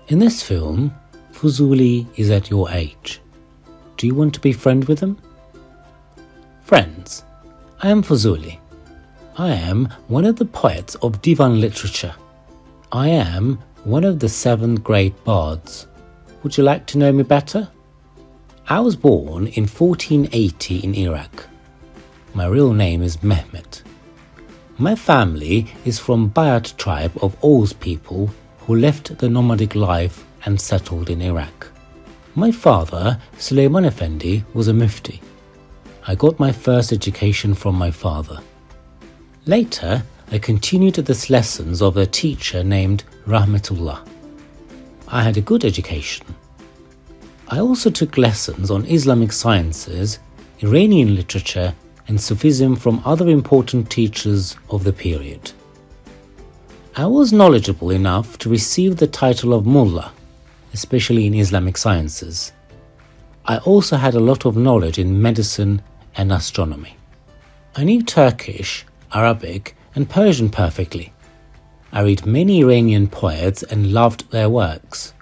In this film, Fuzûlî is at your age. Do you want to be friends with him? Friends, I am Fuzûlî. I am one of the poets of divan literature. I am one of the 7 great bards. Would you like to know me better? I was born in 1480 in Iraq. My real name is Mehmet. My family is from Bayat tribe of Oghuz people who left the nomadic life and settled in Iraq. My father, Süleyman Efendi, was a mufti. I got my first education from my father. Later, I continued the lessons of a teacher named Rahmetullah. I had a good education. I also took lessons on Islamic sciences, Iranian literature, and Sufism from other important teachers of the period. I was knowledgeable enough to receive the title of Mullah, especially in Islamic sciences. I also had a lot of knowledge in medicine and astronomy. I knew Turkish, Arabic, and Persian perfectly. I read many Iranian poets and loved their works.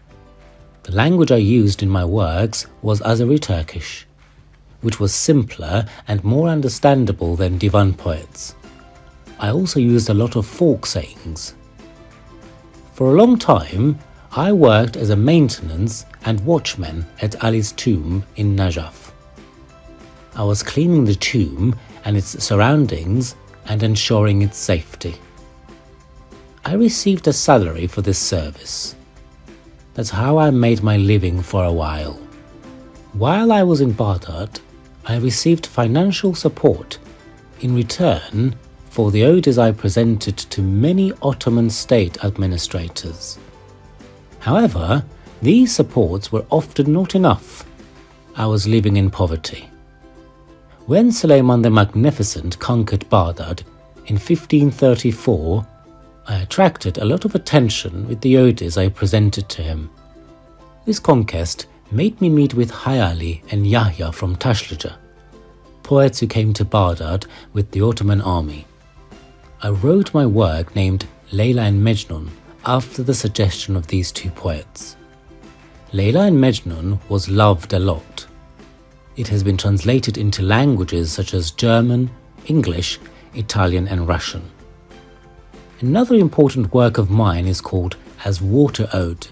The language I used in my works was Azeri Turkish, which was simpler and more understandable than divan poets. I also used a lot of folk sayings. For a long time, I worked as a maintenance and watchman at Ali's tomb in Najaf. I was cleaning the tomb and its surroundings and ensuring its safety. I received a salary for this service. That's how I made my living for a while. While I was in Baghdad, I received financial support in return for the odes I presented to many Ottoman state administrators. However, these supports were often not enough. I was living in poverty. When Suleiman the Magnificent conquered Baghdad in 1534, I attracted a lot of attention with the odes I presented to him. This conquest made me meet with Hayali and Yahya from Tashluca, poets who came to Baghdad with the Ottoman army. I wrote my work named Layla and Mejnun after the suggestion of these 2 poets. Layla and Mejnun was loved a lot. It has been translated into languages such as German, English, Italian and Russian. Another important work of mine is called As Water Ode.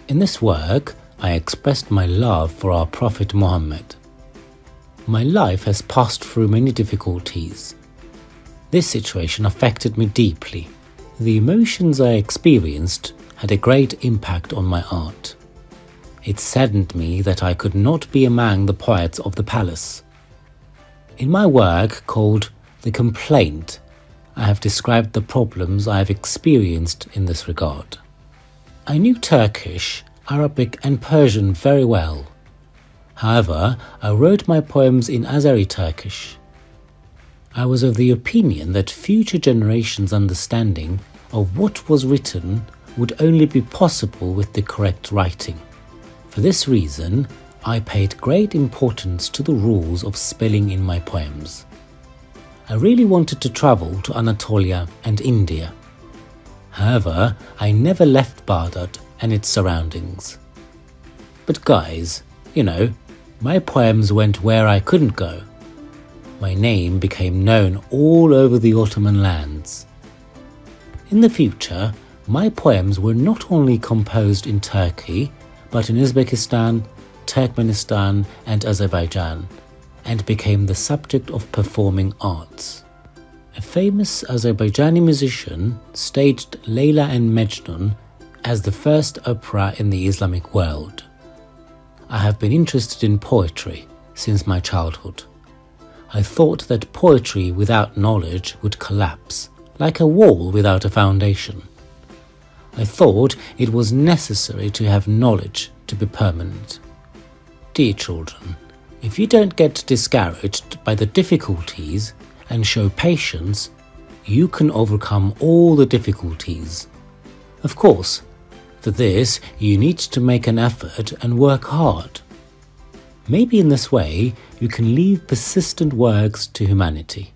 In this work, I expressed my love for our Prophet Muhammad. My life has passed through many difficulties. This situation affected me deeply. The emotions I experienced had a great impact on my art. It saddened me that I could not be among the poets of the palace. In my work called The Complaint, I have described the problems I have experienced in this regard. I knew Turkish, Arabic and Persian very well. However, I wrote my poems in Azeri Turkish. I was of the opinion that future generations' understanding of what was written would only be possible with the correct writing. For this reason, I paid great importance to the rules of spelling in my poems. I really wanted to travel to Anatolia and India. However, I never left Baghdad and its surroundings. But guys, my poems went where I couldn't go. My name became known all over the Ottoman lands. In the future, my poems were not only composed in Turkey, but in Uzbekistan, Turkmenistan and Azerbaijan, and became the subject of performing arts. A famous Azerbaijani musician staged Layla and Mejnun as the first opera in the Islamic world. I have been interested in poetry since my childhood. I thought that poetry without knowledge would collapse, like a wall without a foundation. I thought it was necessary to have knowledge to be permanent. Dear children, if you don't get discouraged by the difficulties and show patience, you can overcome all the difficulties. Of course, for this you need to make an effort and work hard. Maybe in this way you can leave persistent works to humanity.